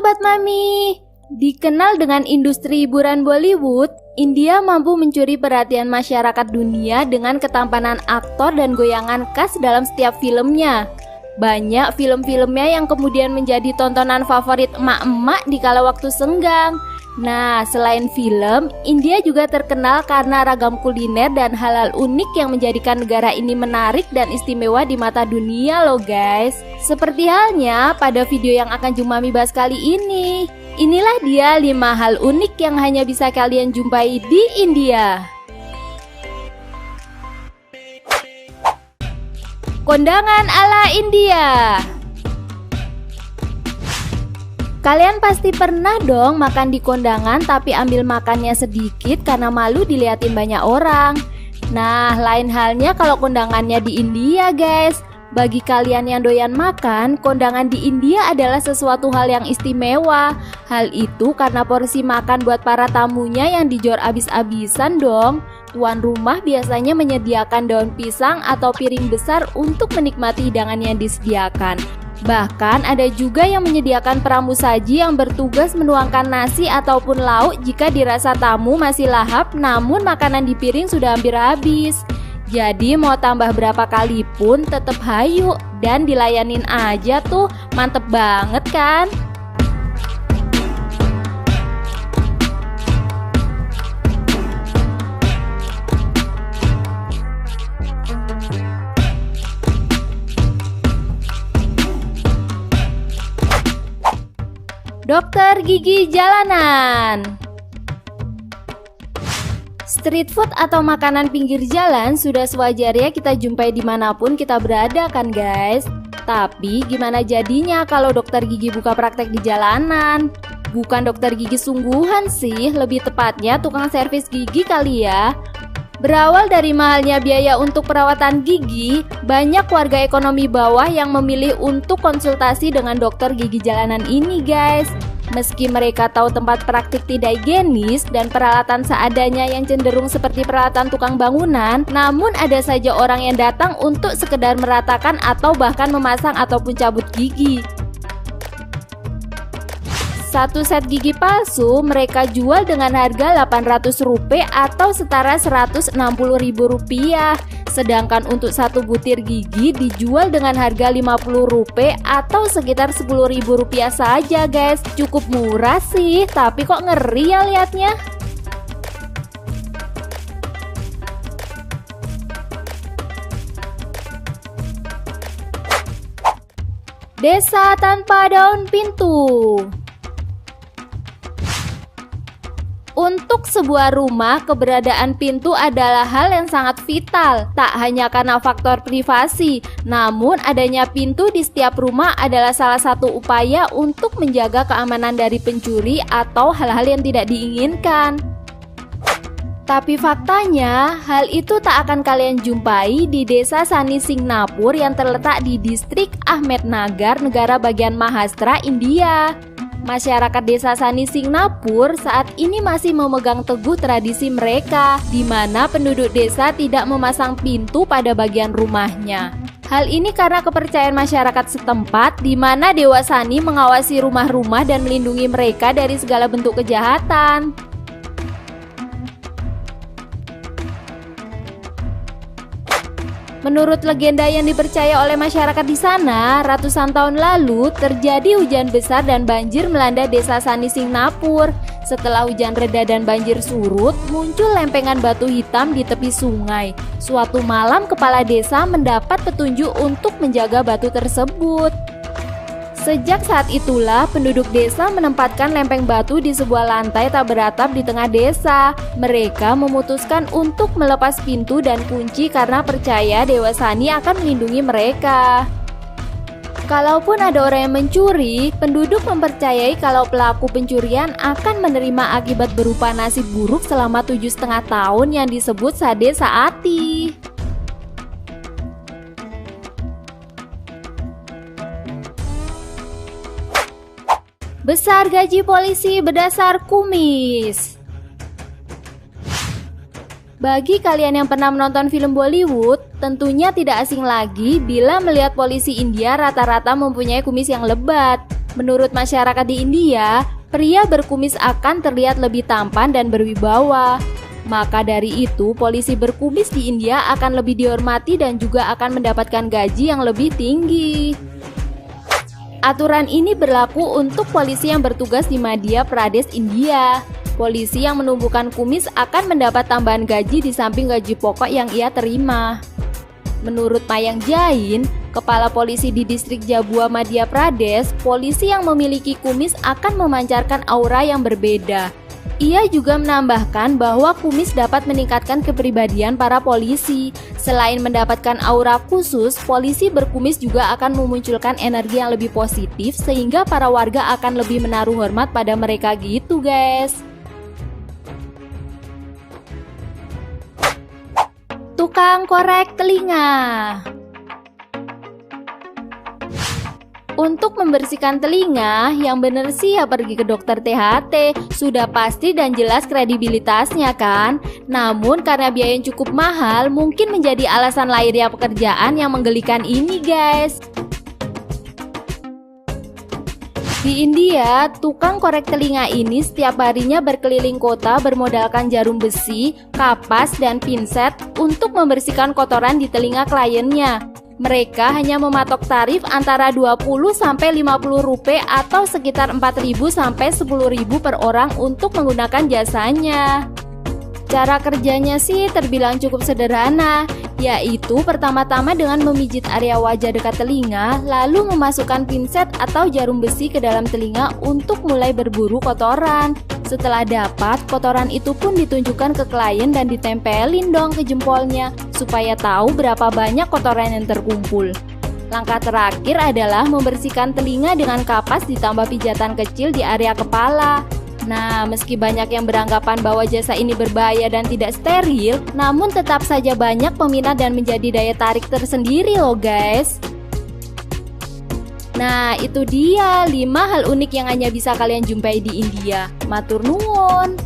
Sobat Mami, dikenal dengan industri hiburan Bollywood, India mampu mencuri perhatian masyarakat dunia dengan ketampanan aktor dan goyangan khas dalam setiap filmnya. Banyak film-filmnya yang kemudian menjadi tontonan favorit emak-emak di kala waktu senggang. Nah, selain film, India juga terkenal karena ragam kuliner dan hal-hal unik yang menjadikan negara ini menarik dan istimewa di mata dunia loh guys. Seperti halnya pada video yang akan Jumami bahas kali ini. Inilah dia 5 hal unik yang hanya bisa kalian jumpai di India. Kondangan ala India. Kalian pasti pernah dong makan di kondangan tapi ambil makannya sedikit karena malu diliatin banyak orang. Nah, lain halnya kalau kondangannya di India guys. Bagi kalian yang doyan makan, kondangan di India adalah sesuatu hal yang istimewa. Hal itu karena porsi makan buat para tamunya yang dijor abis-abisan dong. Tuan rumah biasanya menyediakan daun pisang atau piring besar untuk menikmati hidangan yang disediakan. Bahkan ada juga yang menyediakan pramusaji yang bertugas menuangkan nasi ataupun lauk jika dirasa tamu masih lahap namun makanan di piring sudah hampir habis. Jadi mau tambah berapa kali pun tetap hayu dan dilayanin aja tuh, mantep banget kan? Dokter gigi jalanan. Street food atau makanan pinggir jalan sudah sewajarnya kita jumpai dimanapun kita berada kan guys. Tapi gimana jadinya kalau dokter gigi buka praktek di jalanan? Bukan dokter gigi sungguhan sih, lebih tepatnya tukang servis gigi kali ya. Berawal dari mahalnya biaya untuk perawatan gigi, banyak warga ekonomi bawah yang memilih untuk konsultasi dengan dokter gigi jalanan ini guys. Meski mereka tahu tempat praktik tidak higienis dan peralatan seadanya yang cenderung seperti peralatan tukang bangunan, namun ada saja orang yang datang untuk sekedar meratakan atau bahkan memasang ataupun cabut gigi. Satu set gigi palsu mereka jual dengan harga Rp800 atau setara Rp160.000. Sedangkan untuk satu butir gigi dijual dengan harga Rp50 atau sekitar Rp10.000 saja guys. Cukup murah sih, tapi kok ngeri ya liatnya. Desa tanpa daun pintu. Untuk sebuah rumah, keberadaan pintu adalah hal yang sangat vital. Tak hanya karena faktor privasi, namun adanya pintu di setiap rumah adalah salah satu upaya untuk menjaga keamanan dari pencuri atau hal-hal yang tidak diinginkan. Tapi faktanya, hal itu tak akan kalian jumpai di desa Sani Singnapur yang terletak di distrik Ahmednagar, negara bagian Maharashtra, India. Masyarakat desa Sani Singnapur saat ini masih memegang teguh tradisi mereka, di mana penduduk desa tidak memasang pintu pada bagian rumahnya. Hal ini karena kepercayaan masyarakat setempat, di mana Dewa Sani mengawasi rumah-rumah dan melindungi mereka dari segala bentuk kejahatan. Menurut legenda yang dipercaya oleh masyarakat di sana, ratusan tahun lalu terjadi hujan besar dan banjir melanda desa Sani Singnapur. Setelah hujan reda dan banjir surut, muncul lempengan batu hitam di tepi sungai. Suatu malam kepala desa mendapat petunjuk untuk menjaga batu tersebut. Sejak saat itulah penduduk desa menempatkan lempeng batu di sebuah lantai tak beratap di tengah desa. Mereka memutuskan untuk melepas pintu dan kunci karena percaya Dewa Sani akan melindungi mereka. Kalaupun ada orang yang mencuri, penduduk mempercayai kalau pelaku pencurian akan menerima akibat berupa nasib buruk selama 7,5 tahun yang disebut Sade Saati. Besar gaji polisi berdasar kumis. Bagi kalian yang pernah menonton film Bollywood, tentunya tidak asing lagi bila melihat polisi India rata-rata mempunyai kumis yang lebat. Menurut masyarakat di India, pria berkumis akan terlihat lebih tampan dan berwibawa. Maka dari itu, polisi berkumis di India akan lebih dihormati dan juga akan mendapatkan gaji yang lebih tinggi. Aturan ini berlaku untuk polisi yang bertugas di Madhya Pradesh, India. Polisi yang menumbuhkan kumis akan mendapat tambahan gaji di samping gaji pokok yang ia terima. Menurut Mayang Jain, kepala polisi di distrik Jabua, Madhya Pradesh, polisi yang memiliki kumis akan memancarkan aura yang berbeda. Ia juga menambahkan bahwa kumis dapat meningkatkan kepribadian para polisi. Selain mendapatkan aura khusus, polisi berkumis juga akan memunculkan energi yang lebih positif sehingga para warga akan lebih menaruh hormat pada mereka gitu guys. Tukang korek telinga. Untuk membersihkan telinga, yang bener sih ya pergi ke dokter THT. Sudah pasti dan jelas kredibilitasnya kan? Namun karena biaya yang cukup mahal, mungkin menjadi alasan lahirnya pekerjaan yang menggelikan ini guys. Di India, tukang korek telinga ini setiap harinya berkeliling kota bermodalkan jarum besi, kapas, dan pinset untuk membersihkan kotoran di telinga kliennya. Mereka hanya mematok tarif antara 20-50 rupiah atau sekitar 4.000-10.000 per orang untuk menggunakan jasanya. Cara kerjanya sih terbilang cukup sederhana, yaitu pertama-tama dengan memijit area wajah dekat telinga, lalu memasukkan pinset atau jarum besi ke dalam telinga untuk mulai berburu kotoran. Setelah dapat, kotoran itu pun ditunjukkan ke klien dan ditempelin dong ke jempolnya, supaya tahu berapa banyak kotoran yang terkumpul. Langkah terakhir adalah membersihkan telinga dengan kapas ditambah pijatan kecil di area kepala. Nah, meski banyak yang beranggapan bahwa jasa ini berbahaya dan tidak steril, namun tetap saja banyak peminat dan menjadi daya tarik tersendiri loh guys. Nah, itu dia 5 hal unik yang hanya bisa kalian jumpai di India. Matur nuwun.